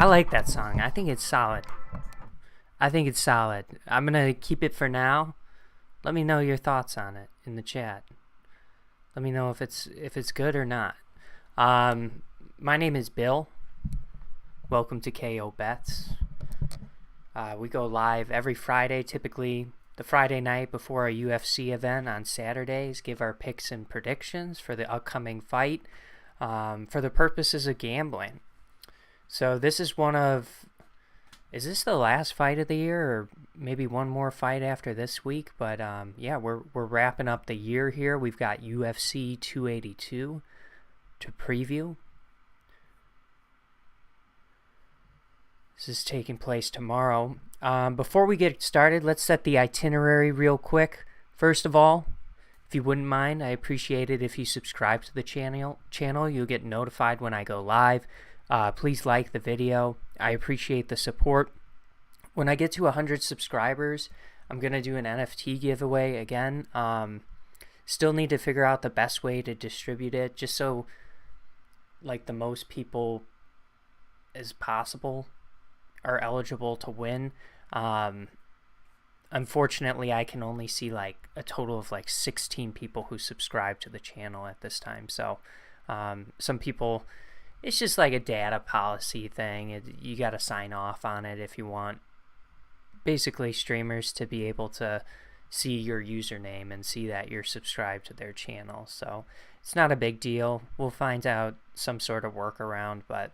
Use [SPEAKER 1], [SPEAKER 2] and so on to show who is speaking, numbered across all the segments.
[SPEAKER 1] like that song. I think it's solid. I'm gonna keep it for now. Let me know your thoughts on it in the chat. Let me know if it's good or not. My name is Bill. Welcome to KO Bets. We go live every Friday, typically the Friday night before a UFC event on Saturdays. Give our picks and predictions for the upcoming fight for the purposes of gambling. So this is is this the last fight of the year, or maybe one more fight after this week? But yeah, we're wrapping up the year here. We've got UFC 282 to preview. This is taking place tomorrow. Before we get started, let's set the itinerary real quick. First of all, if you wouldn't mind, I appreciate it if you subscribe to the channel. You'll get notified when I go live. Please like the video. I appreciate the support. When I get to 100 subscribers, I'm going to do an NFT giveaway again. Still need to figure out the best way to distribute it, just so like the most people as possible are eligible to win. Unfortunately, I can only see like a total of like 16 people who subscribe to the channel at this time. So some people, it's just like a data policy thing. You got to sign off on it if you want basically streamers to be able to see your username and see that you're subscribed to their channel. So it's not a big deal. We'll find out some sort of workaround, but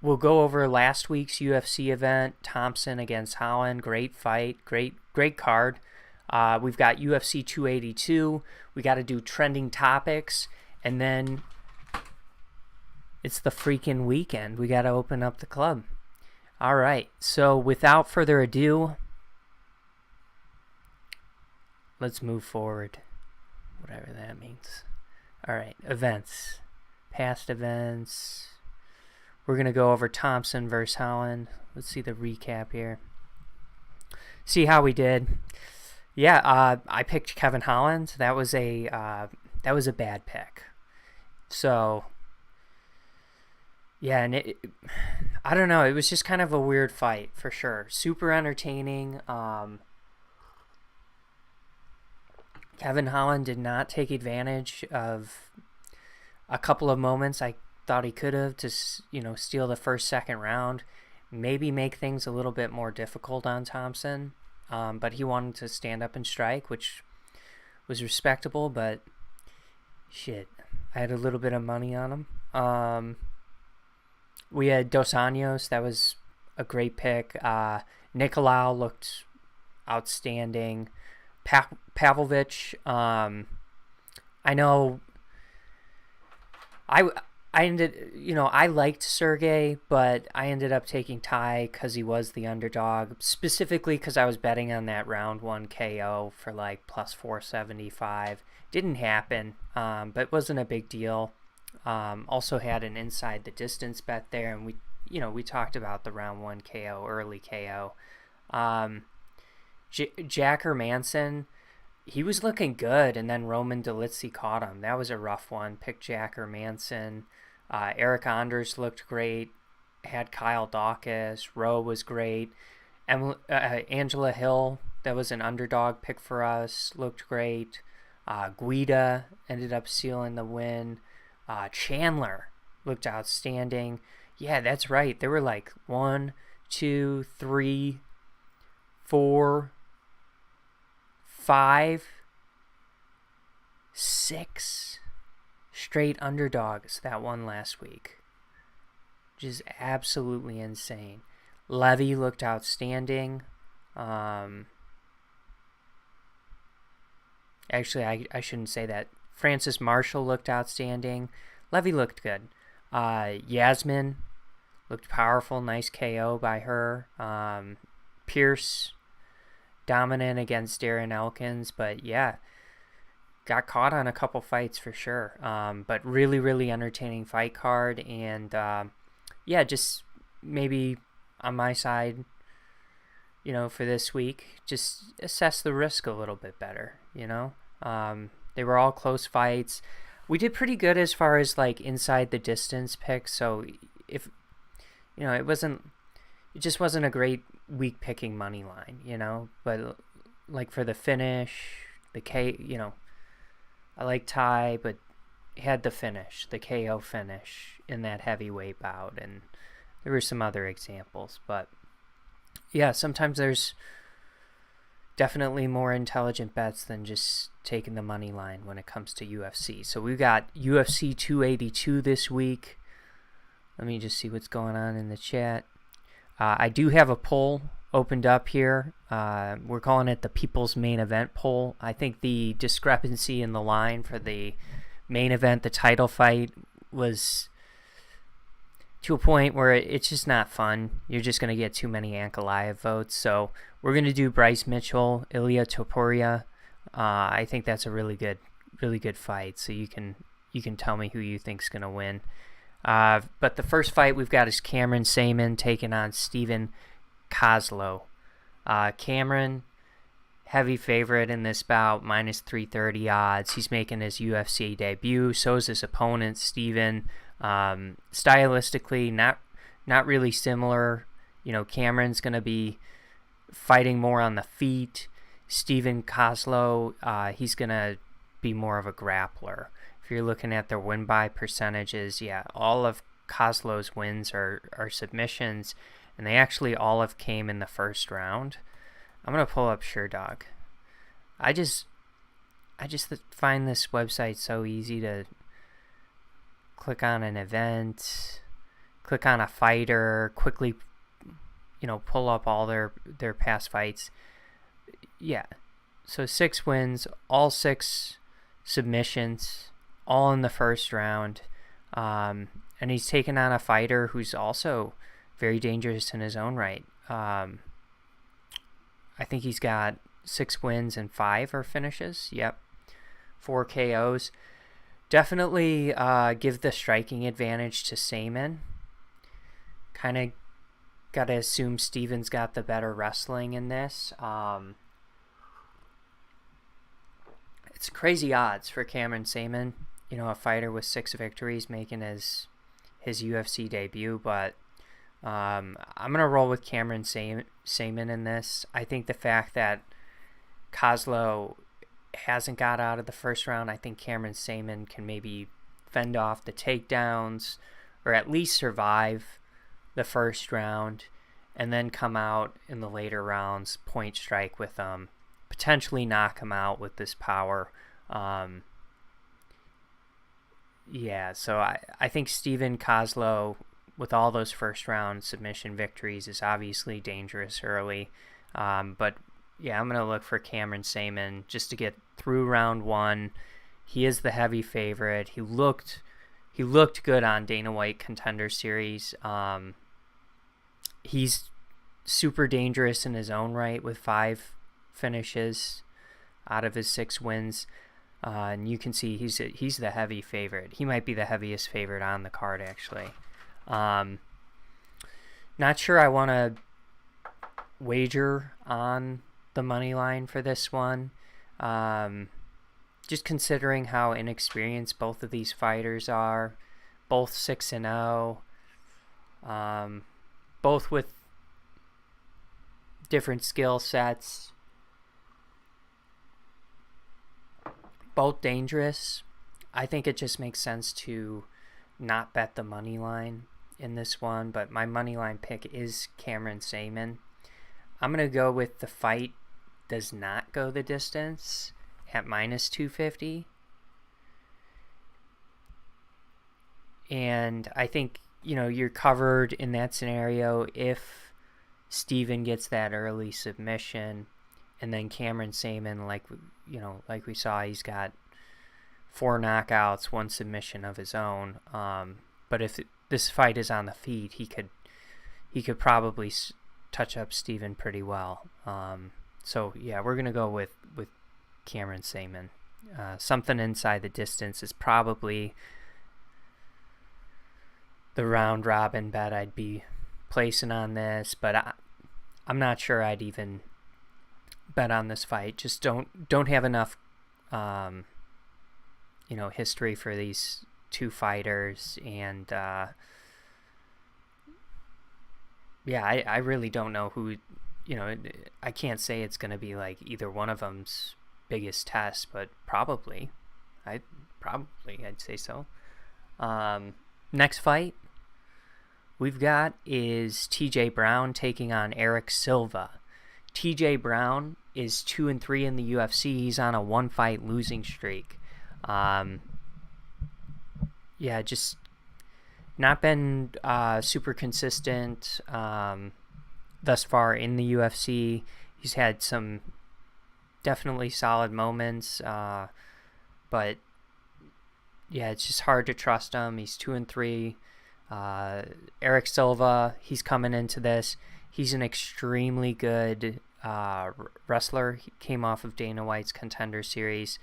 [SPEAKER 1] we'll go over last week's UFC event, Thompson against Holland. Great fight, great card. We've got UFC 282. We got to do trending topics, and then it's the freaking weekend. We got to open up the club. All right, so without further ado, let's move forward, whatever that means. All right, events, past events. We're going to go over Thompson versus Holland. Let's see the recap here. See how we did. Yeah, I picked Kevin Holland. That was a bad pick. So, yeah, and I don't know. It was just kind of a weird fight for sure. Super entertaining. Kevin Holland did not take advantage of a couple of moments I thought he could have to, steal the first, second round, maybe make things a little bit more difficult on Thompson. But he wanted to stand up and strike, which was respectable, but shit, I had a little bit of money on him. We had Dos Anjos. That was a great pick. Nicolau looked outstanding. Pavlovich, I know I liked Sergey, but I ended up taking Ty because he was the underdog, specifically because I was betting on that round 1 KO for like plus 475. Didn't happen, but it wasn't a big deal. Also had an inside the distance bet there, and we talked about the round 1 KO, early KO. Jack Hermanson, he was looking good, and then Roman Dolidze caught him. That was a rough one. Picked Jack Hermanson. Eric Anders looked great. Had Kyle Dawkins. Rowe was great. Angela Hill, that was an underdog pick for us, looked great. Guida ended up sealing the win. Chandler looked outstanding. Yeah, that's right. There were like 1, 2, 3, 4, 5, 6 straight underdogs that won last week, which is absolutely insane. Levy looked outstanding. Actually, I shouldn't say that. Francis Marshall looked outstanding. Levy looked good. Yasmin looked powerful. Nice KO by her. Pierce, dominant against Darren Elkins, but yeah, got caught on a couple fights for sure. But really, really entertaining fight card, and yeah, just maybe on my side, for this week, just assess the risk a little bit better. They were all close fights. we did pretty good as far as like inside the distance picks. So if it just wasn't a great week picking money line, but like for the finish, I like Ty, but had the finish, the KO finish in that heavyweight bout, and there were some other examples. But yeah, sometimes there's definitely more intelligent bets than just taking the money line when it comes to UFC. So we've got UFC 282 this week. Let me just see what's going on in the chat. I do have a poll opened up here. We're calling it the People's Main Event poll. I think the discrepancy in the line for the main event, the title fight, was to a point where it's just not fun. You're just going to get too many Ankalaev votes. So we're going to do Bryce Mitchell, Ilia Topuria. I think that's a really good fight. So you can tell me who you think's going to win. But the first fight we've got is Cameron Saman taking on Steven Kozlow. Cameron, heavy favorite in this bout, minus 330 odds. He's making his UFC debut. So is his opponent, Steven. Stylistically, not really similar. Cameron's going to be fighting more on the feet. Steven Kozlow, he's going to be more of a grappler. If you're looking at their win-by percentages, yeah, all of Kozlow's wins are submissions, and they actually all have came in the first round. I'm going to pull up SureDog. I just find this website so easy to click on an event, click on a fighter, quickly, pull up all their past fights. Yeah, so 6 wins, all 6 submissions, all in the first round, and he's taken on a fighter who's also very dangerous in his own right. I think he's got 6 wins and 5 are finishes. Yep, 4 KOs. Definitely give the striking advantage to Saman. Kind of got to assume Steven's got the better wrestling in this. It's crazy odds for Cameron Saman. A fighter with 6 victories making his UFC debut, but I'm going to roll with Cameron Saman in this. I think the fact that Kozlow hasn't got out of the first round, I think Cameron Saman can maybe fend off the takedowns or at least survive the first round and then come out in the later rounds, point strike with him, potentially knock him out with this power. So I think Steven Kozlow, with all those first round submission victories, is obviously dangerous early. But yeah, I'm going to look for Cameron Saman just to get through round 1. He is the heavy favorite. He looked good on Dana White Contender Series. He's super dangerous in his own right with 5 finishes out of his 6 wins. And you can see he's the heavy favorite. He might be the heaviest favorite on the card, actually. Not sure I want to wager on the money line for this one. Just considering how inexperienced both of these fighters are, both 6-0, both with different skill sets, both dangerous. I think it just makes sense to not bet the money line in this one, but my money line pick is Cameron Saman. I'm going to go with the fight does not go the distance at minus 250. And I think, you're covered in that scenario if Steven gets that early submission, and then Cameron Saman, like we saw, he's got 4 knockouts, 1 submission of his own. But if this fight is on the feet, he could probably touch up Steven pretty well. So yeah, we're gonna go with Cameron Saman. Something inside the distance is probably the round robin bet I'd be placing on this, but I'm not sure I'd even bet on this fight. Just don't have enough history for these two fighters, and I really don't know who, I can't say it's going to be like either one of them's biggest test, but I'd say so. Next fight we've got is TJ Brown taking on Eric Silva. TJ Brown is 2-3 in the UFC. He's on a 1-fight losing streak. Just not been super consistent thus far in the UFC. He's had some definitely solid moments, but it's just hard to trust him. He's 2-3. Eric Silva, he's coming into this. He's an extremely good wrestler. He came off of Dana White's Contender Series.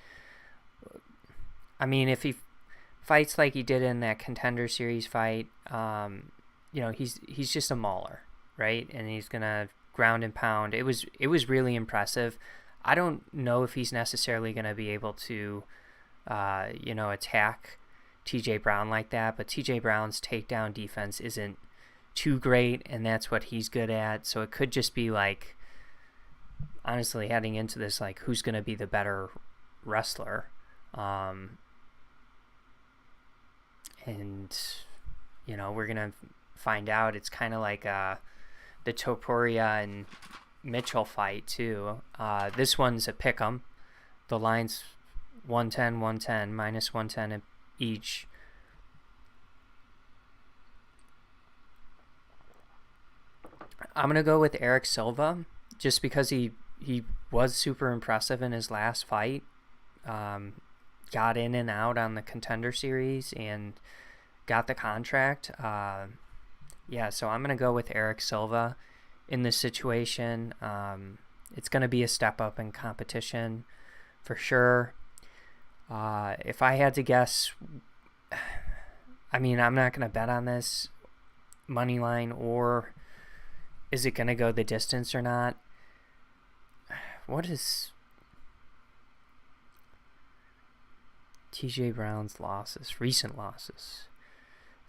[SPEAKER 1] I mean, if he fights like he did in that Contender Series fight, he's just a mauler, right? And he's gonna ground and pound. It was really impressive. I don't know if he's necessarily gonna be able to, attack TJ Brown like that, but TJ Brown's takedown defense isn't too great, and that's what he's good at. So it could just be like, honestly, heading into this, like, who's going to be the better wrestler. And, we're going to find out. It's kind of like the Topuria and Mitchell fight, too. This one's a pick'em. The line's 110, minus 110 each. I'm going to go with Eric Silva just because he was super impressive in his last fight. Got in and out on the Contender Series and got the contract. So I'm going to go with Eric Silva in this situation. It's going to be a step up in competition for sure. If I had to guess, I mean, I'm not going to bet on this money line, or is it going to go the distance or not? What is TJ Brown's losses, recent losses?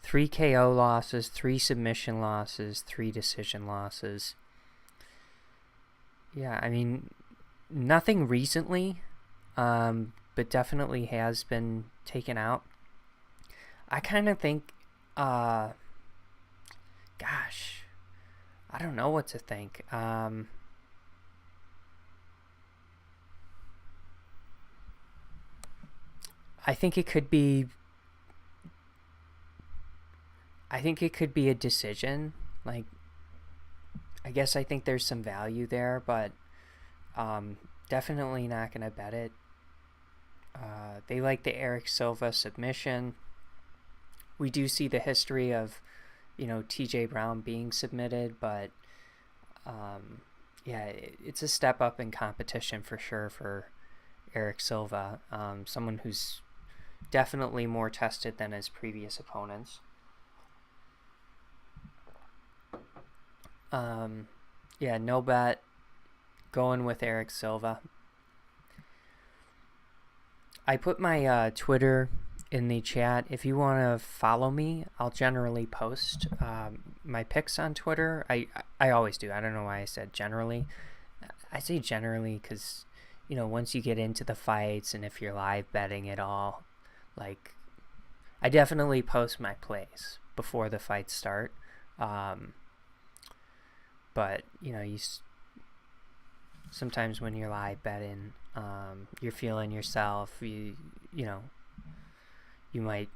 [SPEAKER 1] 3 KO losses, 3 submission losses, 3 decision losses. Yeah, I mean, nothing recently, but definitely has been taken out. I kind of think, I don't know what to think. I think it could be a decision. Like, I guess I think there's some value there, but definitely not going to bet it. They like the Eric Silva submission. We do see the history of, TJ Brown being submitted, but it's a step up in competition for sure for Eric Silva. Someone who's definitely more tested than his previous opponents. No bet. Going with Eric Silva. I put my Twitter in the chat. If you want to follow me, I'll generally post my picks on Twitter. I always do. I don't know why I said generally. I say generally because, once you get into the fights and if you're live betting it all, like, I definitely post my plays before the fights start. But, sometimes when you're live betting, you're feeling yourself, you might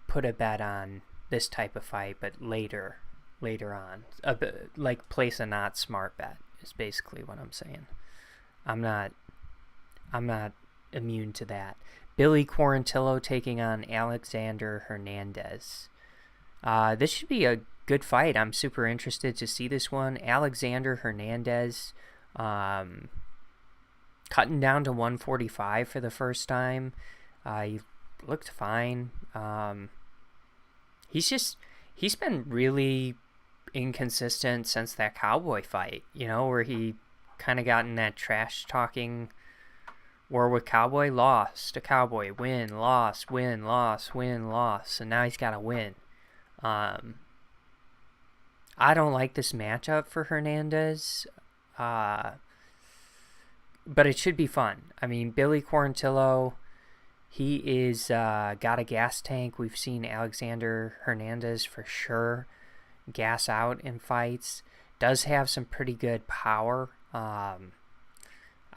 [SPEAKER 1] put a bet on this type of fight, but later on, like, place a not smart bet is basically what I'm saying. I'm not immune to that. Billy Quarantillo taking on Alexander Hernandez. This should be a good fight. I'm super interested to see this one. Alexander Hernandez, cutting down to 145 for the first time. He looked fine. He's been really inconsistent since that Cowboy fight, where he kind of got in that trash talking War with Cowboy, lost to Cowboy, win, loss, win, loss, win, loss. And now he's got to win. I don't like this matchup for Hernandez. But it should be fun. I mean, Billy Quarantillo, he is got a gas tank. We've seen Alexander Hernandez for sure gas out in fights. Does have some pretty good power.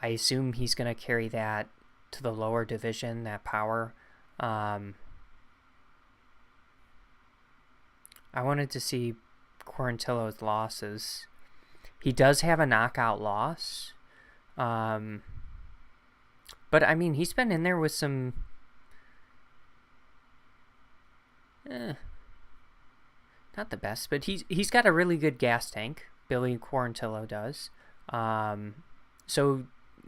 [SPEAKER 1] I assume he's going to carry that to the lower division, that power. I wanted to see Quarantillo's losses. He does have a knockout loss. But I mean, he's been in there with some not the best, but he's got a really good gas tank. Billy Quarantillo does. So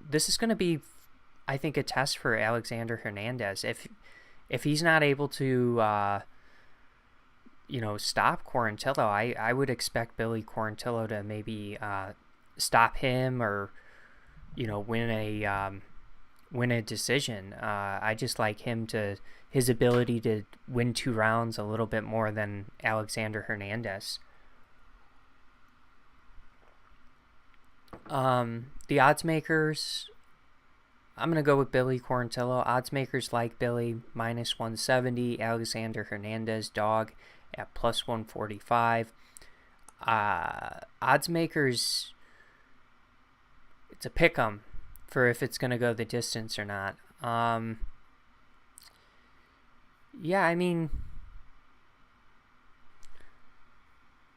[SPEAKER 1] this is going to be, I think, a test for Alexander Hernandez. If he's not able to stop Quarantillo, I would expect Billy Quarantillo to maybe stop him or win a decision. I just like his ability to win 2 rounds a little bit more than Alexander Hernandez. The odds makers, I'm going to go with Billy Quarantillo. Odds makers like Billy, minus 170. Alexander Hernandez, dog, at plus 145. Odds makers, it's a pick 'em for if it's going to go the distance or not. Yeah, I mean,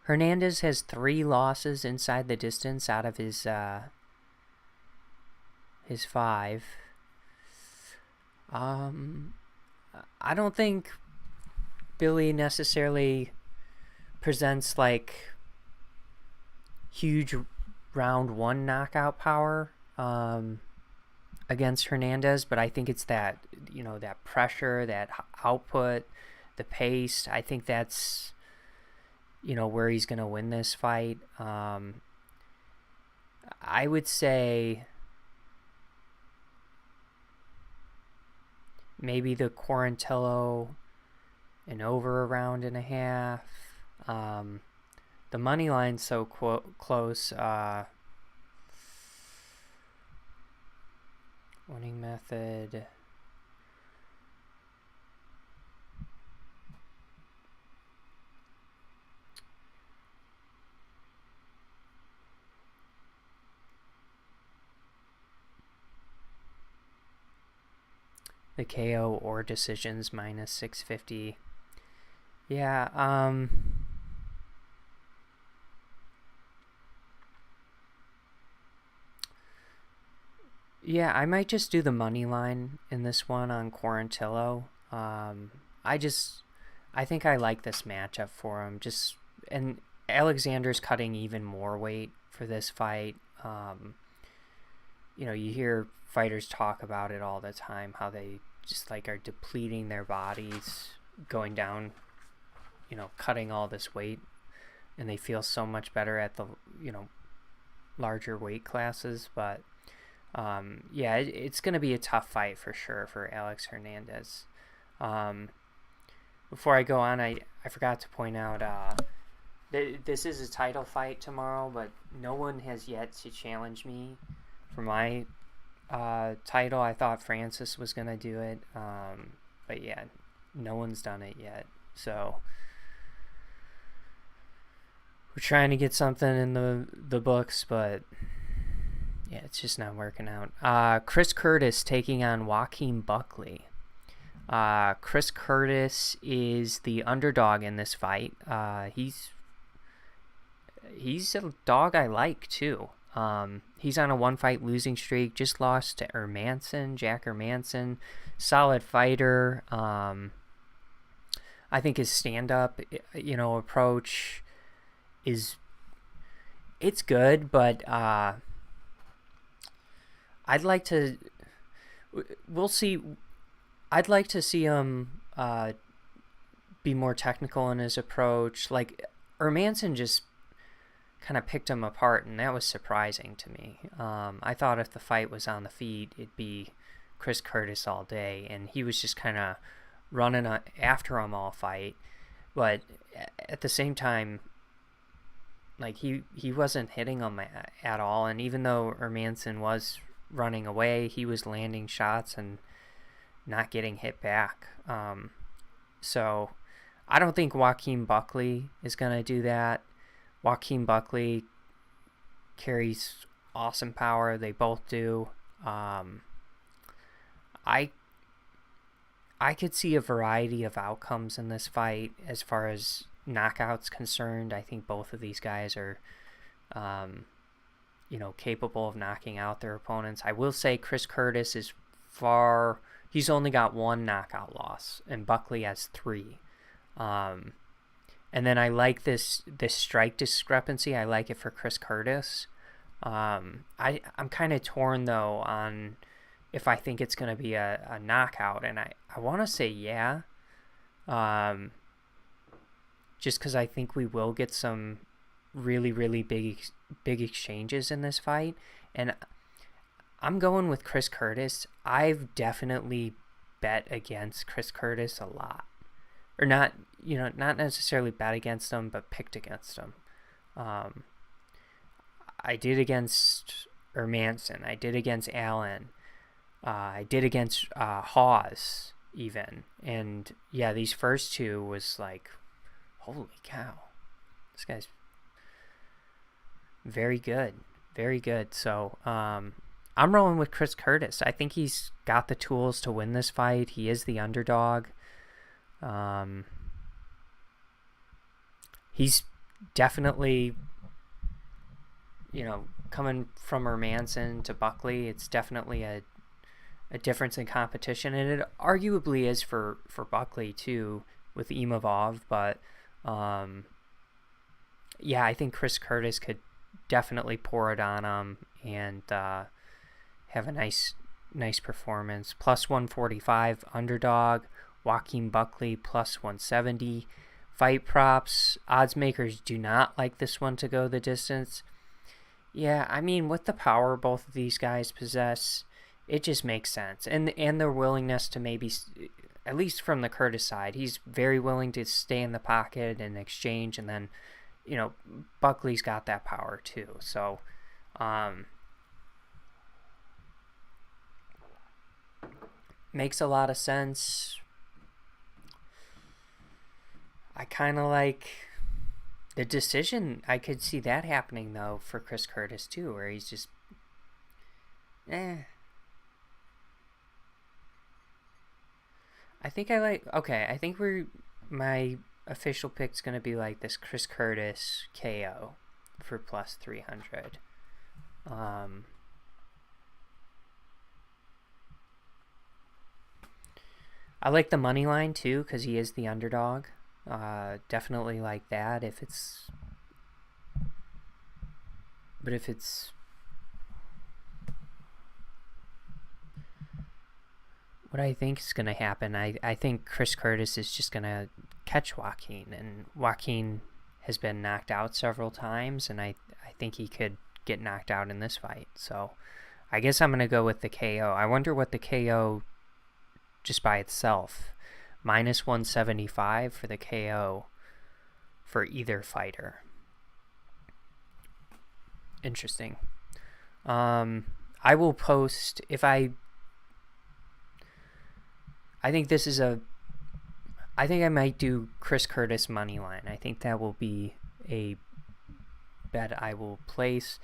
[SPEAKER 1] Hernandez has 3 losses inside the distance out of his 5. I don't think Billy necessarily presents like huge round 1 knockout power against Hernandez, but I think it's that that pressure, that output, the pace. I think that's where he's going to win this fight. I would say maybe the Quarantillo and over a round and a half. The money line's so close. Winning method. The KO or decisions minus 650. Yeah, yeah, I might just do the money line in this one on Quarantillo. I think I like this matchup for him. And Alexander's cutting even more weight for this fight. You hear fighters talk about it all the time, how they just are depleting their bodies, going down, cutting all this weight, and they feel so much better at the, larger weight classes. But yeah, it's going to be a tough fight for sure for Alex Hernandez. Before I go on, I forgot to point out this is a title fight tomorrow, but no one has yet to challenge me for my title. I thought Francis was going to do it, but yeah, no one's done it yet. So we're trying to get something in the books, but yeah, it's just not working out. Chris Curtis taking on Joaquin Buckley. Chris Curtis is the underdog in this fight. He's a dog I like too. He's on a 1-fight losing streak. Just lost to Jack Hermanson. Solid fighter. I think his stand-up, approach it's good, but we'll see. I'd like to see him be more technical in his approach. Like, Hermanson just kind of picked him apart, and that was surprising to me. I thought if the fight was on the feet, it'd be Chris Curtis all day, and he was just kind of running after him all fight. But at the same time, like he wasn't hitting him at all, and even though Hermansson was running away, he was landing shots and not getting hit back. So I don't think Joaquin Buckley is going to do that. Joaquin Buckley carries awesome power. They both do. I could see a variety of outcomes in this fight as far as knockouts concerned. I think both of these guys are, capable of knocking out their opponents. I will say Chris Curtis is he's only got 1 knockout loss, and Buckley has 3. And then I like this strike discrepancy. I like it for Chris Curtis. I'm kind of torn, though, on if I think it's going to be a knockout, and I want to say yeah, just because I think we will get some really, really big exchanges in this fight, and I'm going with Chris Curtis. I've definitely bet against Chris Curtis a lot, or not necessarily bet against him, but picked against him. I did against Hermansson. I did against Allen. I did against Hawes even. And yeah, these first 2 was like, holy cow. This guy's very good. Very good. So I'm rolling with Chris Curtis. I think he's got the tools to win this fight. He is the underdog. He's definitely, coming from Hermansson to Buckley, it's definitely a difference in competition, and it arguably is for Buckley too with Imavov, but yeah, I think Chris Curtis could definitely pour it on him and have a nice performance. Plus 145 underdog. Joaquin Buckley plus 170. Fight props, odds makers do not like this one to go the distance. Yeah, I mean, with the power both of these guys possess, it just makes sense. And their willingness to maybe, at least from the Curtis side, he's very willing to stay in the pocket and exchange. And then, Buckley's got that power too. So, makes a lot of sense. I kind of like the decision. I could see that happening, though, for Chris Curtis, too, where he's just, I think I think my official pick's going to be like this Chris Curtis KO for plus 300. I like the money line, too, because he is the underdog. Definitely like that if it's what I think is going to happen. I think Chris Curtis is just going to catch Joaquin, and Joaquin has been knocked out several times, and I think he could get knocked out in this fight. So I guess I'm going to go with the KO. I wonder what the KO just by itself. Minus 175 for the KO for either fighter. Interesting. I will post I think this is I think I might do Chris Curtis money line. I think that will be a bet I will place.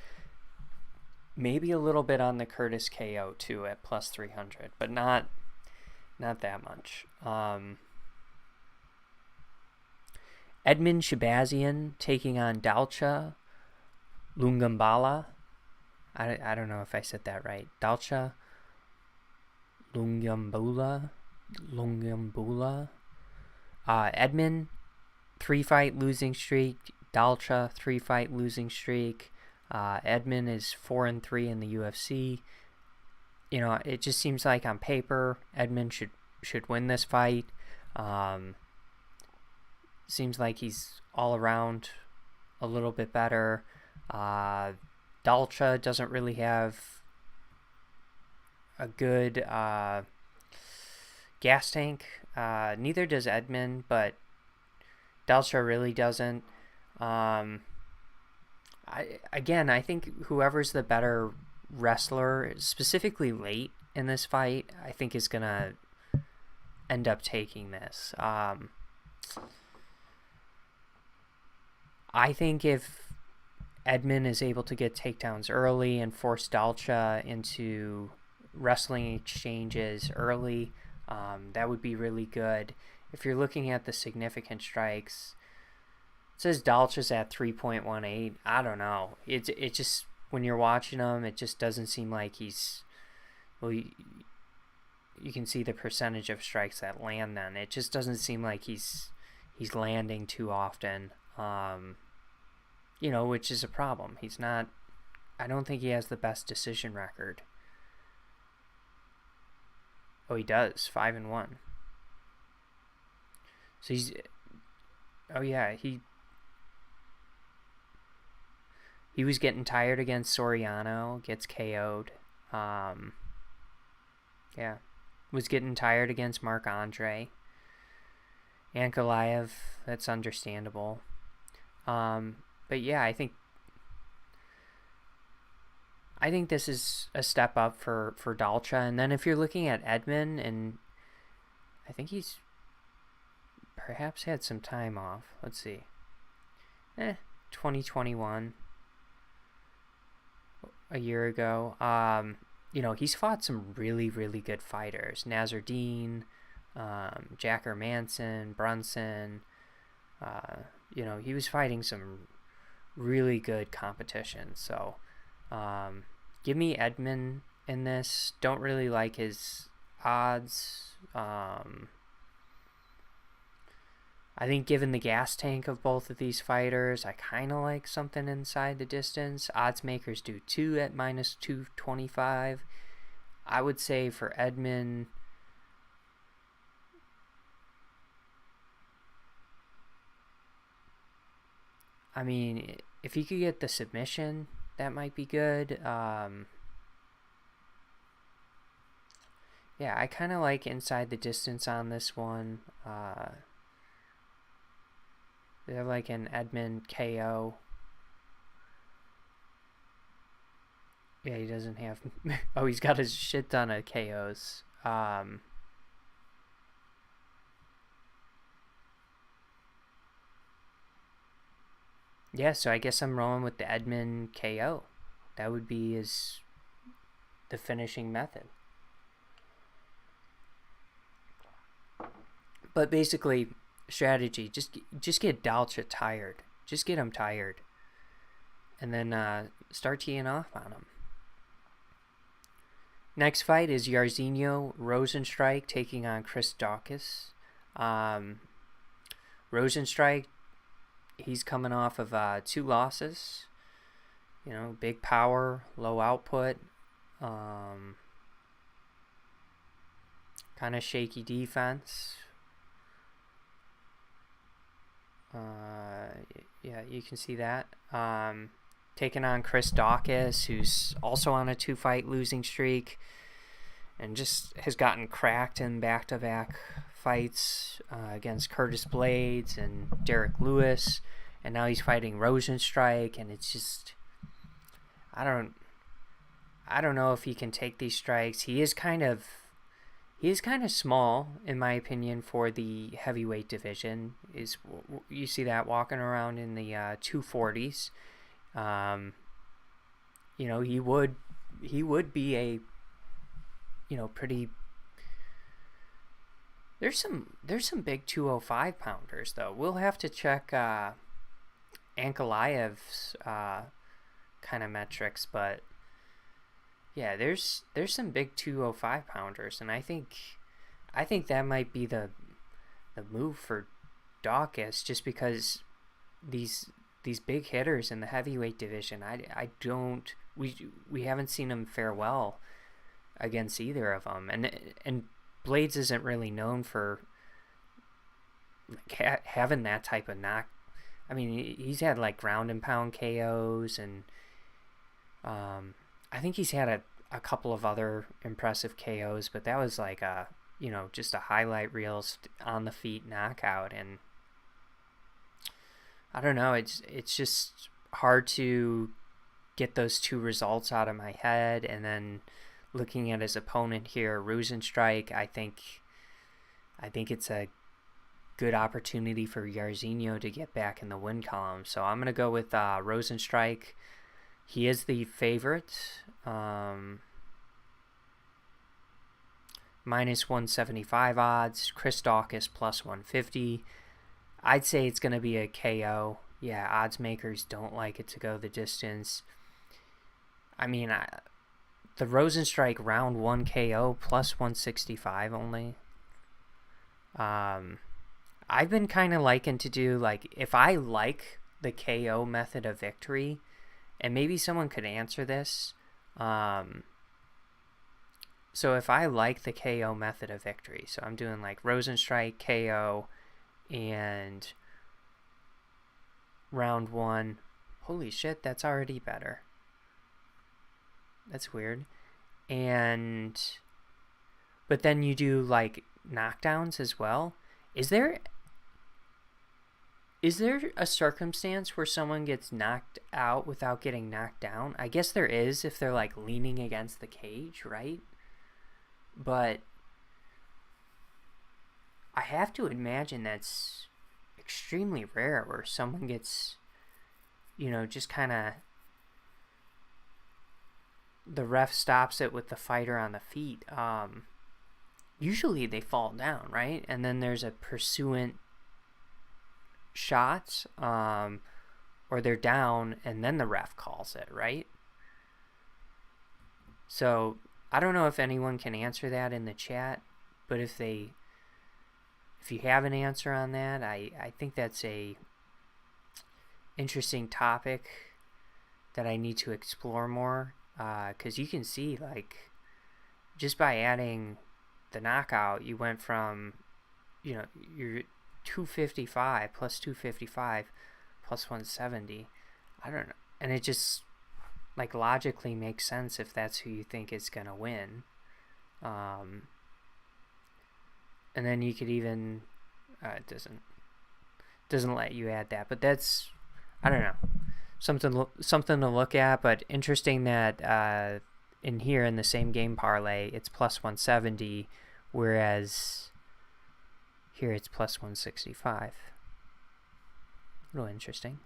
[SPEAKER 1] Maybe a little bit on the Curtis KO too at plus 300, but not that much. Edmund Shabazian taking on Dalcha Lungambala. I don't know if I said that right. Dalcha Lungambula. Edmund, 3-fight losing streak. Dalcha, 3-fight losing streak. Edmund is 4-3 in the UFC. It just seems like on paper Edmund should win this fight. Seems like he's all around a little bit better. Dalcha doesn't really have a good gas tank. Neither does Edmund, but Dalcha really doesn't. I think whoever's the better wrestler, specifically late in this fight, I think is gonna end up taking this. I think if Edmund is able to get takedowns early and force Dalcha into wrestling exchanges early, that would be really good. If you're looking at the significant strikes, it says Dalcha's at 3.18. I don't know. It just, when you're watching him, it just doesn't seem like he's, well, you can see the percentage of strikes that land then. It just doesn't seem like he's landing too often. Which is a problem. He's not, I don't think he has the best decision record. Oh, he does, 5-1. So he was getting tired against Soriano, gets KO'd. Was getting tired against Marc Andre. Ankalaev, that's understandable. But yeah, I think this is a step up for Dalcha. And then if you're looking at Edmund, and I think he's perhaps had some time off. Let's see. 2021. A year ago. He's fought some really, really good fighters. Nasruddin, Jack Hermanson, Brunson. He was fighting some really good competition. So, give me Edmund in this. Don't really like his odds. I think given the gas tank of both of these fighters, I kind of like something inside the distance. Odds makers do too at minus 225. I would say for Edmund, I mean, if he could get the submission, that might be good. I kind of like inside the distance on this one. They're like an Edmund KO. Yeah, he doesn't have... oh, he's got a shit ton of KOs. So I guess I'm rolling with the Edmund KO. That would be the finishing method. But basically, strategy, just get Dalcha tired. Just get him tired. And then start teeing off on him. Next fight is Jairzinho Rozenstruik taking on Chris Daukaus. Rozenstruik, he's coming off of 2 losses. Big power, low output. Kind of shaky defense. You can see that. Taking on Chris Daukaus, who's also on a 2-fight losing streak and just has gotten cracked in back-to-back fights against Curtis Blades and Derek Lewis, and now he's fighting Rozenstruik, and it's just, I don't know if he can take these strikes. He is kind of small, in my opinion, for the heavyweight division. You see that walking around in the 240s. He would be a, pretty. There's some big 205 pounders though. We'll have to check Ankalaev's kind of metrics, but yeah, there's some big 205 pounders, and I think that might be the move for Daukaus, just because these big hitters in the heavyweight division, we haven't seen him fare well against either of them, and Blades isn't really known for having that type of knock. I mean, he's had like ground and pound KOs, and I think he's had a couple of other impressive KOs, but that was like just a highlight reel on the feet knockout. And I don't know, it's just hard to get those two results out of my head. And then looking at his opponent here, Rosenstrike, I think it's a good opportunity for Jairzinho to get back in the win column. So I'm going to go with Rosenstrike. He is the favorite. Minus 175 odds. Chris Daukaus plus 150. I'd say it's going to be a KO. Yeah, odds makers don't like it to go the distance. I mean, the Rosenstrike round 1 KO plus 165 only. I've been kind of liking to do, like, if I like the KO method of victory, and maybe someone could answer this. So if I like the KO method of victory, so I'm doing like Rosenstrike, KO, and round 1. Holy shit, that's already better. That's weird. But then you do like knockdowns as well. Is there a circumstance where someone gets knocked out without getting knocked down? I guess there is if they're like leaning against the cage, right? But I have to imagine that's extremely rare where someone gets, just kind of, the ref stops it with the fighter on the feet. Usually they fall down, right? And then there's a pursuant shot, or they're down, and then the ref calls it, right? So I don't know if anyone can answer that in the chat, but if you have an answer on that, I think that's a interesting topic that I need to explore more, because you can see, like, just by adding the knockout, you went from, your 255 plus 255 plus 170. I don't know. And it just, like, logically makes sense if that's who you think is going to win. And then you could even, it doesn't let you add that, but that's, I don't know, something to look at. But interesting that in here in the same game parlay, it's plus 170, whereas here it's plus 165. A little interesting.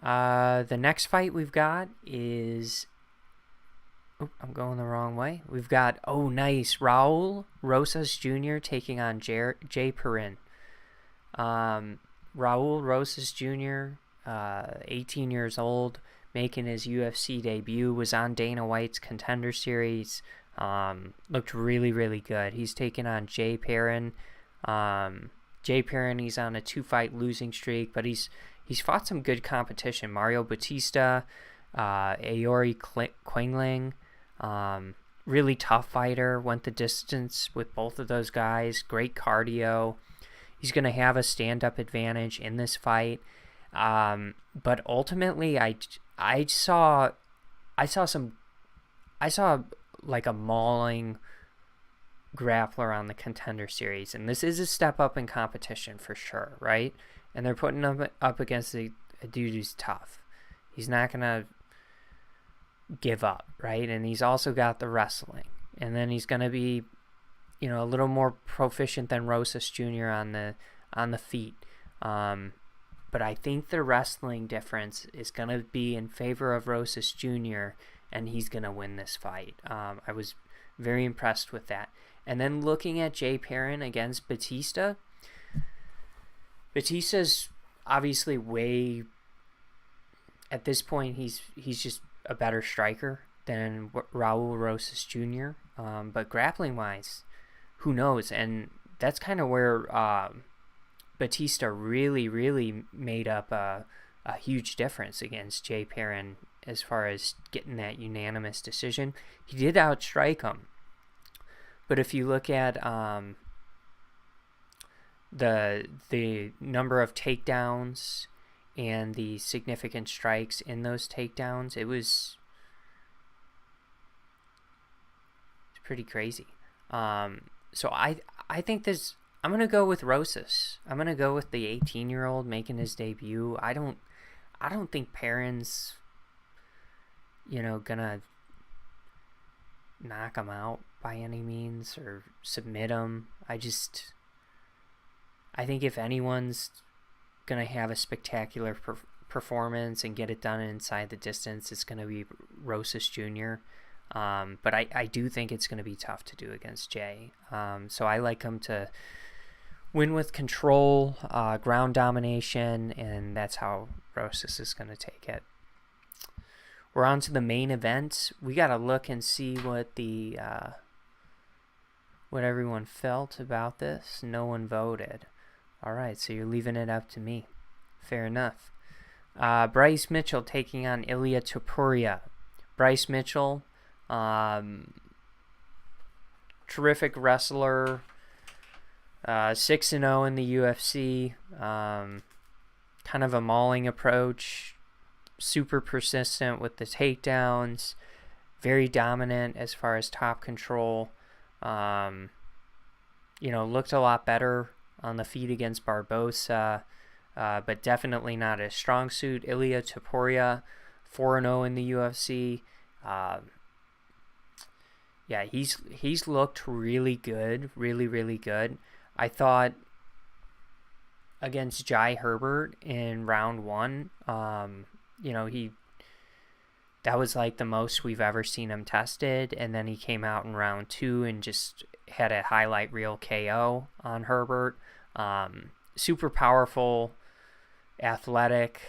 [SPEAKER 1] The next fight we've got is, I'm going the wrong way. We've got, nice, Raul Rosas Jr. taking on Jay Perrin. Raul Rosas Jr., 18 years old, making his UFC debut, was on Dana White's Contender Series. Looked really, really good. He's taking on Jay Perrin. Jay Perrin, he's on a 2-fight losing streak, but he's fought some good competition. Mario Bautista, Aori Qingling, really tough fighter, went the distance with both of those guys. Great cardio. He's going to have a stand-up advantage in this fight. But ultimately, I saw like a mauling grappler on the Contender Series, and this is a step up in competition for sure, right? And they're putting him up against a dude who's tough. He's not gonna give up, right? And he's also got the wrestling, and then he's gonna be, a little more proficient than Rosas Jr. on the feet. But I think the wrestling difference is gonna be in favor of Rosas Jr., and he's gonna win this fight. I was very impressed with that. And then looking at Jay Perrin against Batista. Batista's obviously at this point, he's just a better striker than Raul Rosas Jr. But grappling-wise, who knows? And that's kind of where Batista really, really made up a huge difference against Jay Perrin as far as getting that unanimous decision. He did outstrike him. But if you look at the number of takedowns and the significant strikes in those takedowns, it was pretty crazy. So I think there's. I'm gonna go with Rosas. I'm gonna go with the 18-year-old making his debut. I don't think Perrin's, gonna knock him out by any means or submit him. I think if anyone's gonna have a spectacular performance and get it done inside the distance, it's gonna be Rosas Jr. But I do think it's gonna be tough to do against Jay. So I like him to win with control, ground domination, and that's how Rosas is gonna take it. We're on to the main event. We gotta look and see what what everyone felt about this. No one voted. All right, so you're leaving it up to me. Fair enough. Bryce Mitchell taking on Ilia Topuria. Bryce Mitchell, terrific wrestler, 6-0 in the UFC. Kind of a mauling approach. Super persistent with the takedowns. Very dominant as far as top control. Looked a lot better on the feet against Barbosa, but definitely not a strong suit. Ilia Topuria, 4-0 in the UFC. He's looked really good, really, really good. I thought against Jai Herbert in round 1, that was like the most we've ever seen him tested, and then he came out in round 2 and just had a highlight reel KO on Herbert. Super powerful, athletic.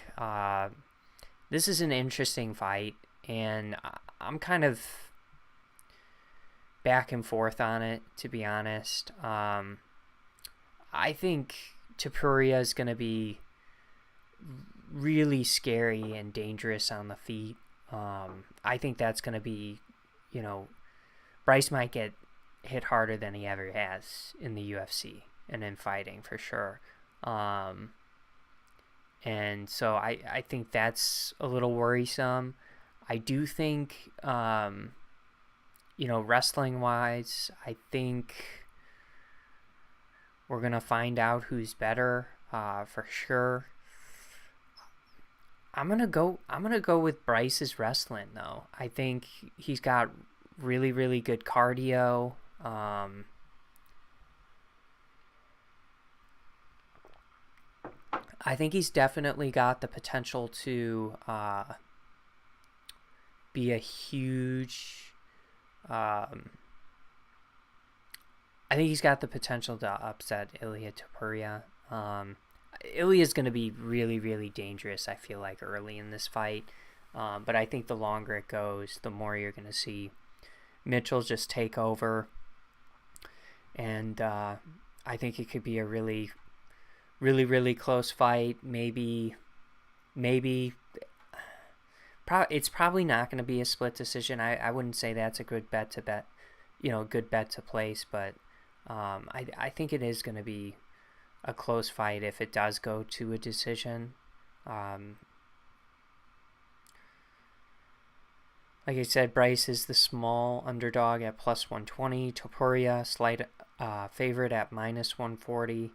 [SPEAKER 1] This is an interesting fight, and I'm kind of back and forth on it, to be honest. I think Topuria is going to be really scary and dangerous on the feet. I think that's going to be, Bryce might get hit harder than he ever has in the UFC and in fighting for sure. And so I think that's a little worrisome. I do think, wrestling wise, I think we're going to find out who's better, for sure. I'm gonna go with Bryce's wrestling though. I think he's got really, really good cardio. I think he's definitely got the potential to be a huge. I think he's got the potential to upset Ilia Topuria. Ilya's going to be really, really dangerous, I feel like, early in this fight. But I think the longer it goes, the more you're going to see Mitchell just take over. And I think it could be a really, really, really close fight. Maybe it's probably not going to be a split decision. I wouldn't say that's a good bet to place. But I think it is going to be a close fight if it does go to a decision. Like I said, Bryce is the small underdog at plus 120. Topuria, slight favorite at minus 140.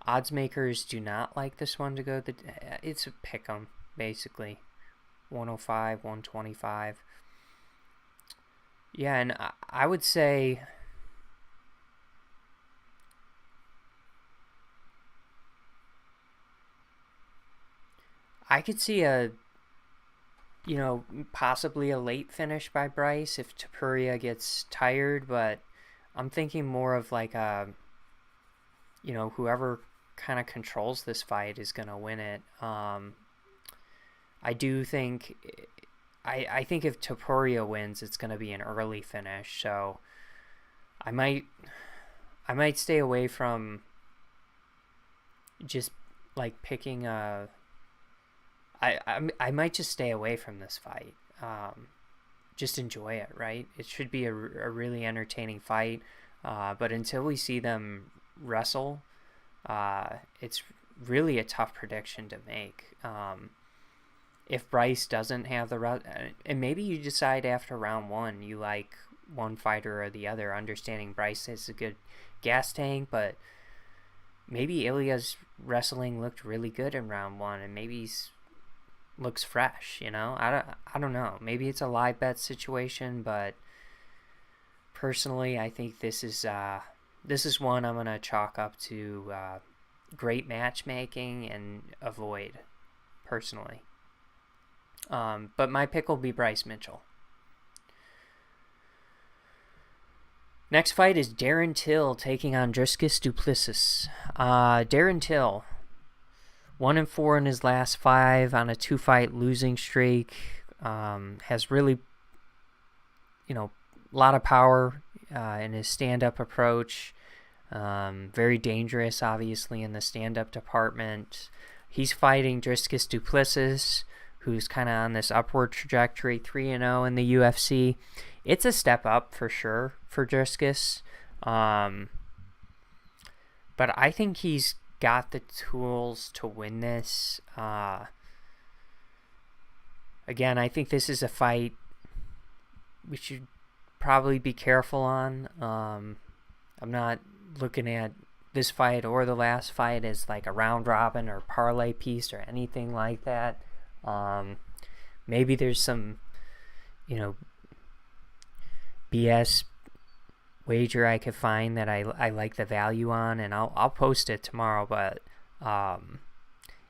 [SPEAKER 1] Odds makers do not like this one to go. It's a pick 'em, basically. 105, 125. Yeah, and I would say I could see possibly a late finish by Bryce if Topuria gets tired, but I'm thinking more of like whoever kind of controls this fight is going to win it. I do think, I think if Topuria wins, it's going to be an early finish, so I might stay away from just like picking a. I might just stay away from this fight. Just enjoy it, right? It should be a really entertaining fight. But until we see them wrestle, it's really a tough prediction to make. If Bryce doesn't have and maybe you decide after round 1 you like one fighter or the other, understanding Bryce is a good gas tank, but maybe Ilya's wrestling looked really good in round one, and maybe looks fresh, I don't know. Maybe it's a live bet situation, but personally, I think this is one I'm going to chalk up to great matchmaking and avoid, personally. But my pick will be Bryce Mitchell. Next fight is Darren Till taking on Dricus du Plessis. Darren Till, 1-4 in his last 5 on a 2-fight losing streak. Has really, a lot of power in his stand-up approach. Very dangerous, obviously, in the stand-up department. He's fighting Dricus du Plessis, who's kind of on this upward trajectory, 3-0 in the UFC. It's a step up for sure for Dricus. But I think he's got the tools to win this. Again, I think this is a fight we should probably be careful on. I'm not looking at this fight or the last fight as like a round robin or parlay piece or anything like that. Maybe there's some, BS wager I could find that I like the value on, and I'll post it tomorrow. But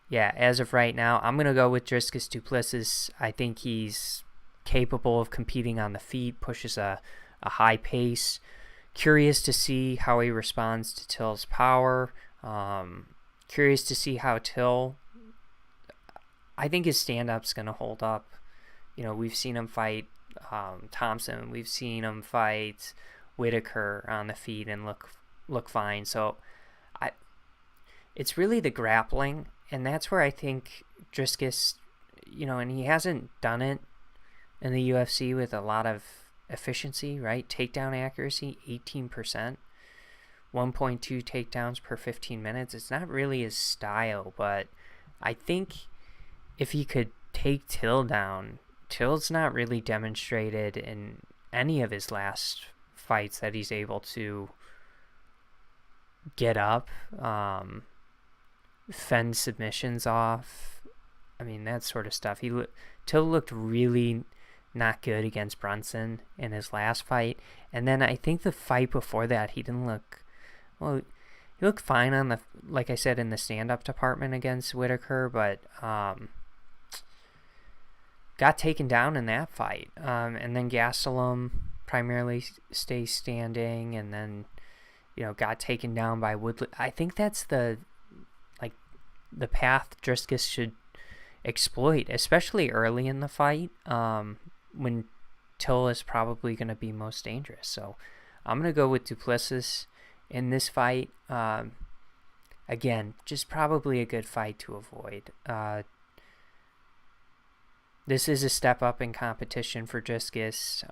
[SPEAKER 1] yeah, as of right now, I'm gonna go with Dricus du Plessis. I think he's capable of competing on the feet, pushes a high pace. Curious to see how he responds to Till's power. Curious to see how Till, I think his stand-up's going to hold up. We've seen him fight Thompson. We've seen him fight Whitaker on the feet and look fine. So it's really the grappling, and that's where I think Dricus, and he hasn't done it in the UFC with a lot of efficiency, right? Takedown accuracy, 18%. 1.2 takedowns per 15 minutes. It's not really his style, but I think if he could take Till down, Till's not really demonstrated in any of his last fights that he's able to get up, fend submissions off. I mean, that sort of stuff. Till looked really not good against Brunson in his last fight, and then I think the fight before that he didn't look well. He looked fine on like I said, in the stand-up department against Whitaker, but got taken down in that fight, and then Gastelum primarily stays standing, and then got taken down by Woodley. I think that's the path Dricus should exploit, especially early in the fight, when Till is probably going to be most dangerous. So I'm going to go with du Plessis in this fight. Again, just probably a good fight to avoid. This is a step up in competition for Dricus.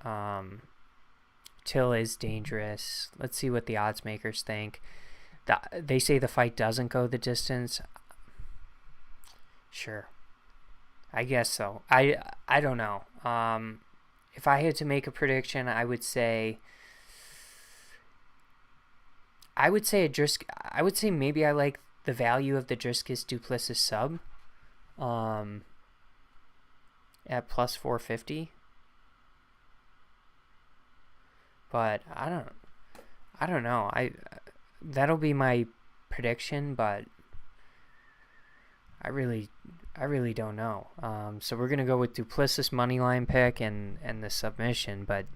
[SPEAKER 1] Till is dangerous. Let's see what the odds makers think. They say the fight doesn't go the distance. Sure, I guess so. I don't know. If I had to make a prediction, I would say maybe I like the value of the Dricus du Plessis sub at plus 450. But I don't know. That'll be my prediction, but I really don't know. So we're gonna go with du Plessis moneyline pick and the submission, but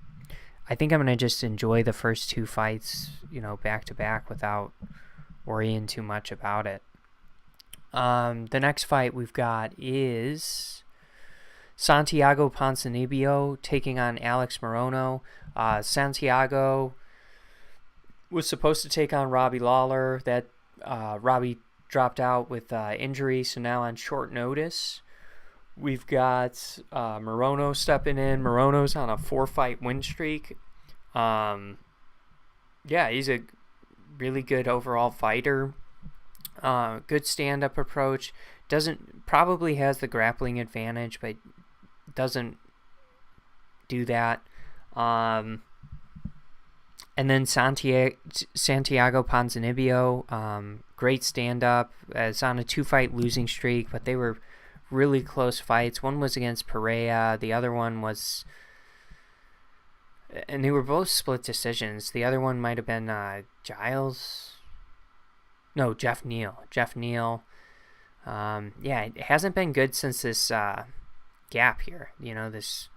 [SPEAKER 1] I think I'm gonna just enjoy the first 2 fights, back to back without worrying too much about it. The next fight we've got is Santiago Ponzinibbio taking on Alex Morono. Santiago was supposed to take on Robbie Lawler. That Robbie dropped out with injury, so now on short notice, we've got Morono stepping in. Morono's on a 4-fight win streak. Yeah, he's a really good overall fighter. Good stand-up approach. Probably has the grappling advantage, but doesn't do that. And then Santiago Ponzinibbio, great stand-up. It's on a 2-fight losing streak, but they were really close fights. One was against Pereira. The other one was... And they were both split decisions. The other one might have been Giles. No, Jeff Neal. Yeah, it hasn't been good since this gap here. This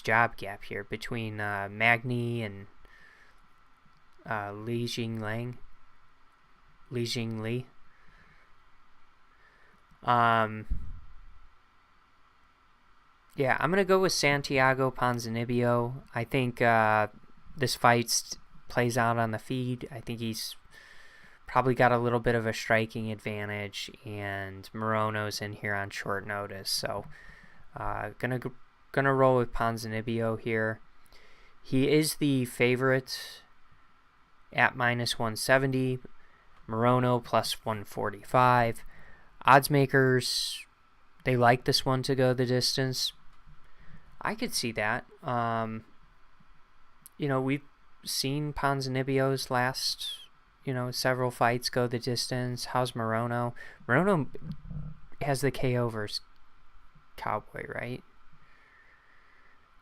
[SPEAKER 1] job gap here between Magny and Li Jingliang. Yeah, I'm going to go with Santiago Ponzinibbio. I think this fight plays out on the feed. I think he's probably got a little bit of a striking advantage, and Morono's in here on short notice. So gonna roll with Ponzinibbio here. He is the favorite at -170. Morono plus 145. Odds makers, they like this one to go the distance. I could see that. We've seen Ponzinibbio's last, several fights go the distance. How's Morono? Morono has the KO versus Cowboy, right?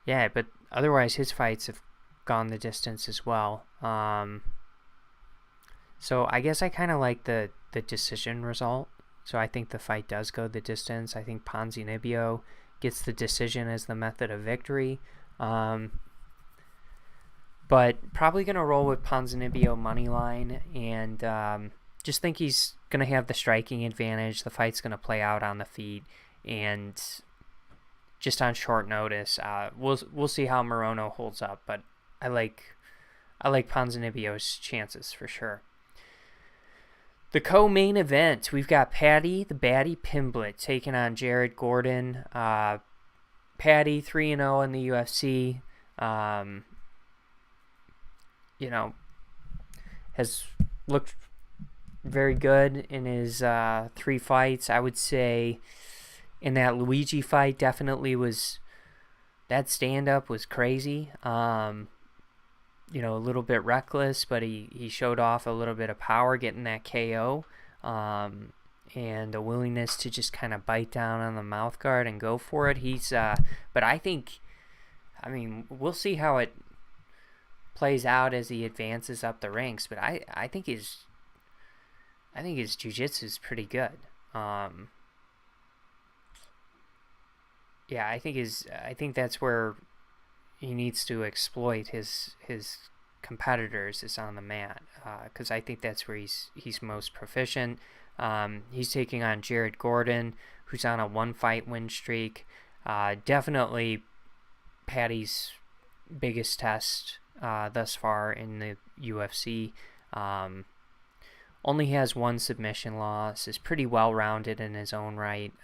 [SPEAKER 1] Yeah, but otherwise his fights have gone the distance as well. So I guess I kind of like the decision result. So I think the fight does go the distance. I think Ponzinibbio gets the decision as the method of victory. But probably going to roll with Ponzinibbio money line, and just think he's going to have the striking advantage. The fight's going to play out on the feet, and just on short notice. We'll see how Morono holds up, but I like Ponzinibbio's chances for sure. The co-main event, we've got Paddy the Baddy Pimblett taking on Jared Gordon. Paddy 3-0 in the UFC. Has looked very good in his 3 fights. I would say in that Luigi fight, definitely that stand-up was crazy. A little bit reckless, but he showed off a little bit of power getting that KO, and a willingness to just kind of bite down on the mouth guard and go for it. But we'll see how it plays out as he advances up the ranks. But I think his jiu-jitsu is pretty good. I think that's where he needs to exploit his competitors is on the mat, because I think that's where he's most proficient. He's taking on Jared Gordon, who's on a 1-fight win streak. Definitely Paddy's biggest test thus far in the UFC. Only has 1 submission loss. Is pretty well rounded in his own right.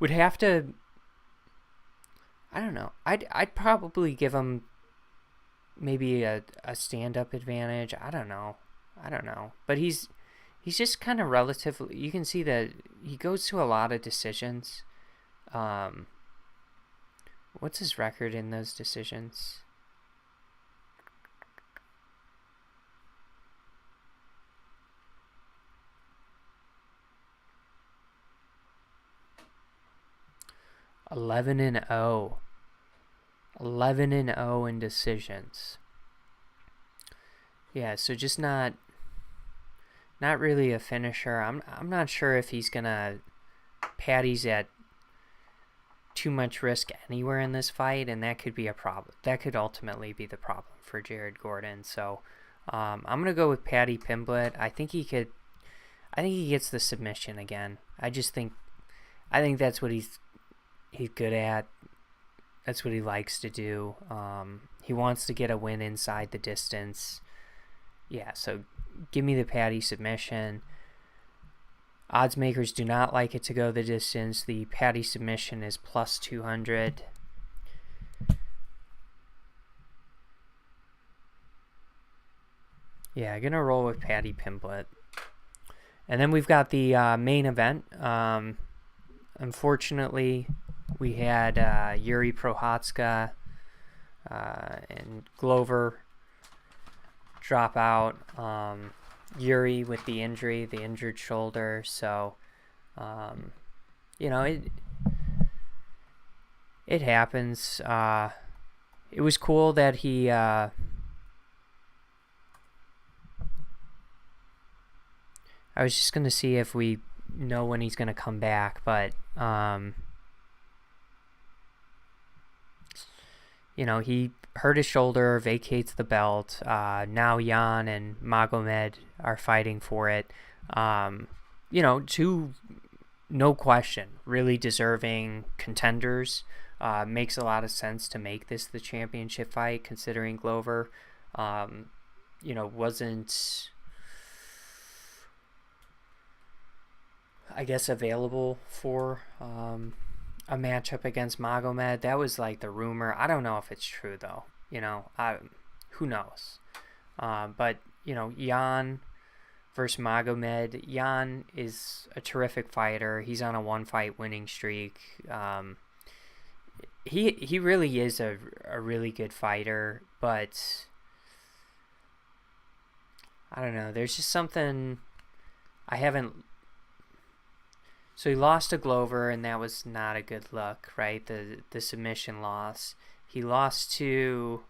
[SPEAKER 1] Would have to. I don't know. I'd probably give him maybe a stand-up advantage. I don't know. But he's just kind of relatively. You can see that he goes to a lot of decisions. What's his record in those decisions? (11-0). 11-0 in decisions. Yeah, so just not really a finisher. I'm not sure if he's gonna. Paddy's at too much risk anywhere in this fight, and that could be a problem. That could ultimately be the problem for Jared Gordon. So I'm gonna go with Paddy Pimblett. I think he gets the submission again. I think that's what he's good at. That's what he likes to do. He wants to get a win inside the distance. Yeah, so give me the Paddy submission. Odds makers do not like it to go the distance. The Paddy submission is plus 200. Yeah, I'm going to roll with Paddy Pimblett. And then we've got the main event. Unfortunately, we had Yuri Prochazka and Glover drop out. Yuri with the injury, the injured shoulder. So, it happens. It was cool that he. I was just gonna see if we know when he's gonna come back, but he hurt his shoulder, vacates the belt. Now Jan and Magomed are fighting for it. Two, no question, really deserving contenders. Makes a lot of sense to make this the championship fight, considering Glover, wasn't, I guess, available for a matchup against Magomed. That was like the rumor. I don't know if it's true though. Who knows? But Jan versus Magomed. Jan is a terrific fighter. He's on a 1-fight winning streak. He really is a really good fighter, but I don't know. There's just something I haven't. So he lost to Glover, and that was not a good look, right? The submission loss. He lost to.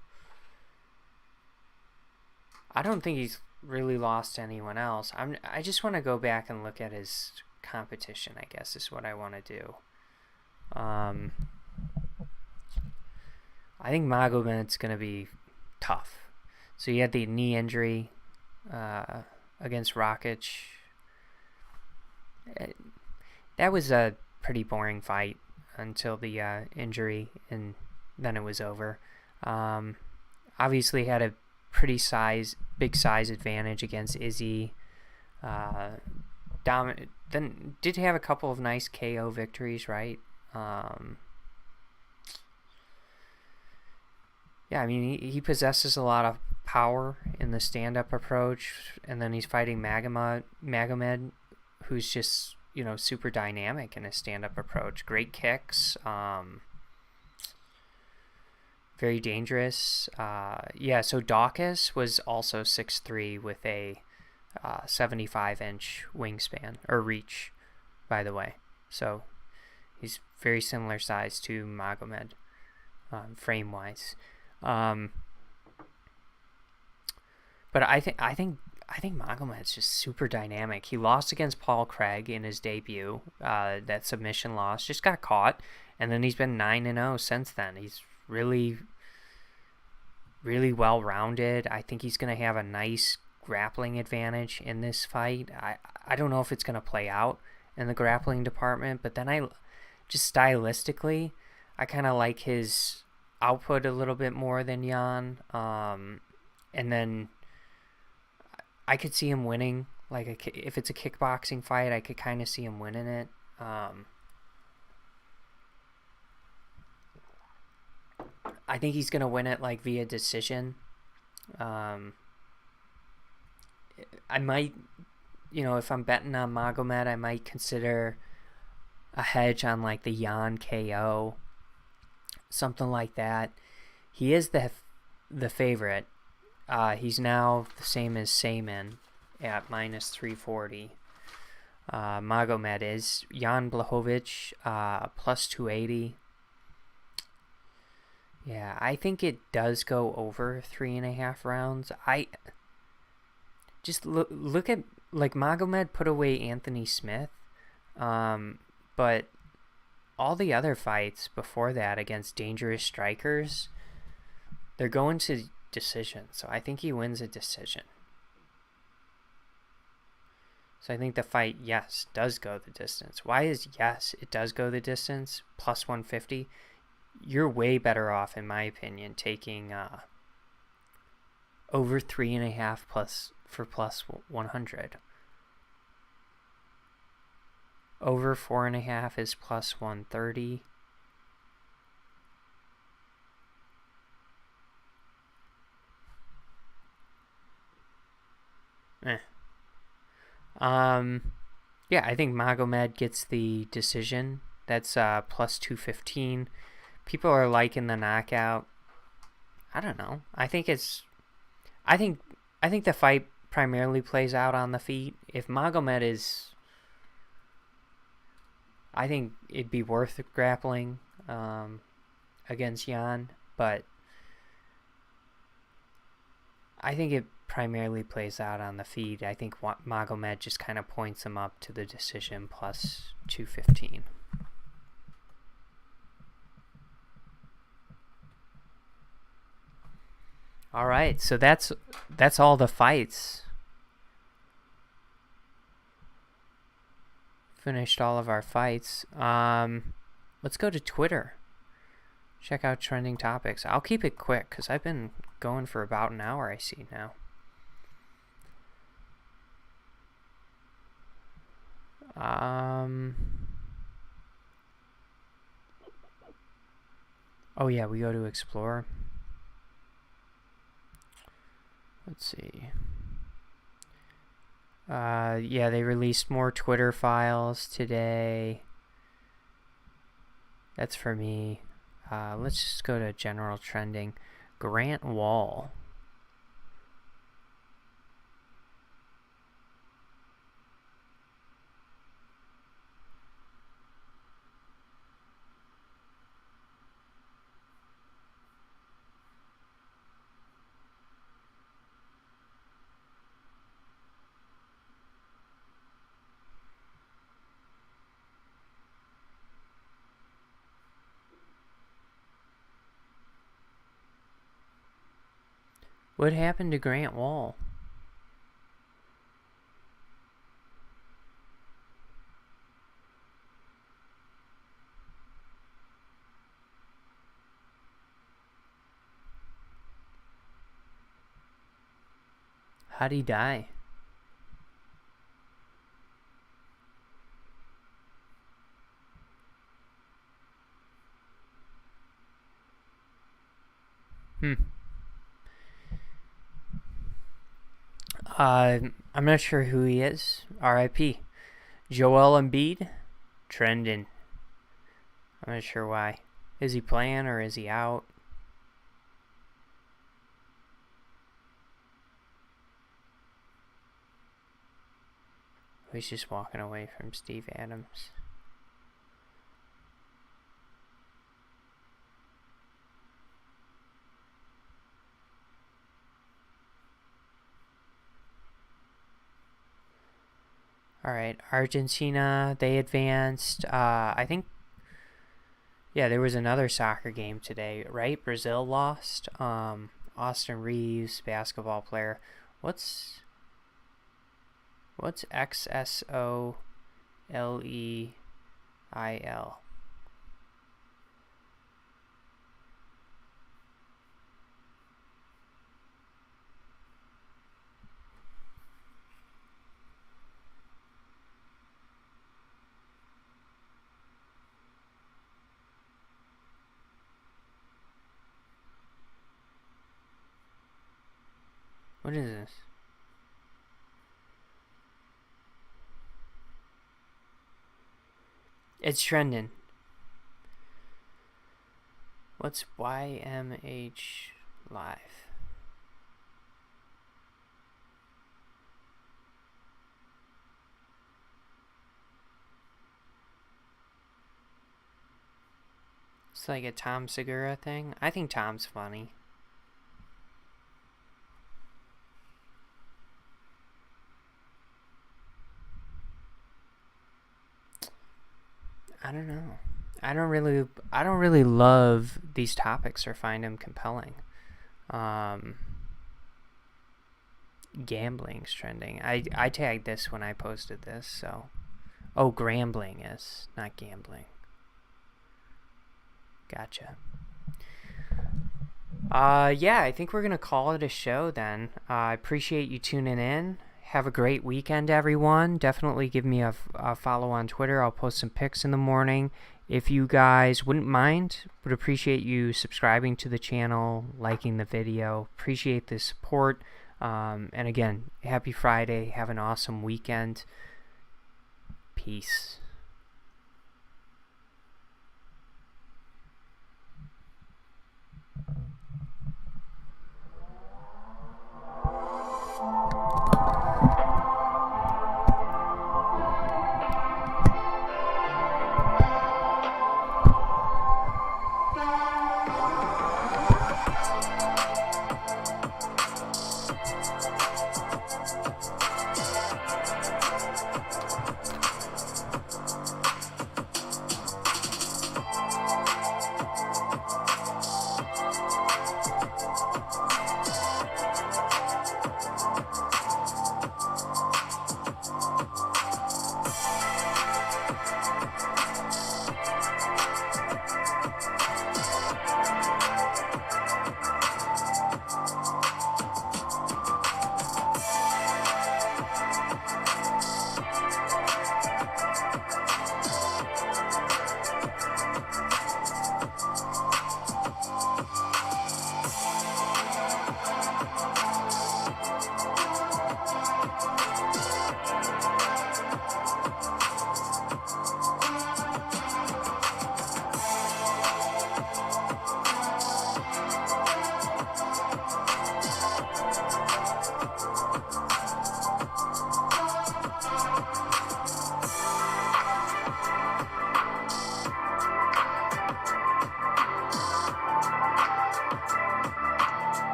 [SPEAKER 1] I don't think he's really lost to anyone else. I just want to go back and look at his competition, I guess, is what I want to do. I think Magomed's going to be tough. So he had the knee injury against Rakic. That was a pretty boring fight until the injury, and then it was over. Obviously had a pretty big size advantage against Izzy. Then did have a couple of nice KO victories, right? Yeah, I mean, he possesses a lot of power in the stand-up approach, and then he's fighting Magomed, who's just, super dynamic in his stand-up approach. Great kicks, very dangerous. So Dawkins was also 6'3" with a 75-inch wingspan, or reach, by the way. So he's very similar size to Magomed, frame-wise. But I think Magomed's just super dynamic. He lost against Paul Craig in his debut. That submission loss, just got caught, and then he's been 9-0 since then. He's really, really well rounded. I think he's gonna have a nice grappling advantage in this fight. I don't know if it's gonna play out in the grappling department, but then I just stylistically, I kind of like his output a little bit more than Jan, and then I could see him winning. Like, if it's a kickboxing fight, I could kind of see him winning it. I think he's gonna win it like via decision. I might, if I'm betting on Magomed, I might consider a hedge on like the Jan KO. Something like that. He is the favorite. He's now the same as Sayman at minus 340. Magomed is. Jan Blachowicz plus 280. Yeah, I think it does go over 3.5 rounds. I just look at, like, Magomed put away Anthony Smith, but all the other fights before that against dangerous strikers, they're going to decision. So I think he wins a decision. So I think the fight, yes, does go the distance. Why is yes, it does go the distance, plus 150? You're way better off, in my opinion, taking over 3.5 plus 100. Over 4.5 is plus 130. Yeah, I think Magomed gets the decision. That's plus 215. People are liking the knockout. I don't know. I think the fight primarily plays out on the feet. If Magomed is, I think it'd be worth grappling against Jan, but I think it primarily plays out on the feet. I think Magomed just kind of points him up to the decision plus 215. All right, so that's all the fights. Finished all of our fights. Let's go to Twitter. Check out trending topics. I'll keep it quick because I've been going for about an hour, I see now. Oh yeah, we go to Explore. Let's see. Yeah, they released more Twitter files today. That's for me. Let's just go to general trending. Grant Wall. What happened to Grant Wall? How'd he die? I'm not sure who he is. R.I.P. Joel Embiid, trending. I'm not sure why. Is he playing or is he out? He's just walking away from Steve Adams. Alright, Argentina, they advanced. I think, yeah, there was another soccer game today, right? Brazil lost. Austin Reeves, basketball player. What's XSOLEIL? What is this? It's trending. What's YMH Live? It's like a Tom Segura thing. I think Tom's funny. I don't know. I don't really love these topics or find them compelling. Gambling's trending. I tagged this when I posted this, so. Oh, grambling is, not gambling. Gotcha. Yeah, I think we're gonna call it a show then. I appreciate you tuning in. Have a great weekend, everyone. Definitely give me a follow on Twitter. I'll post some pics in the morning. If you guys wouldn't mind, would appreciate you subscribing to the channel, liking the video. Appreciate the support. And again, happy Friday. Have an awesome weekend. Peace.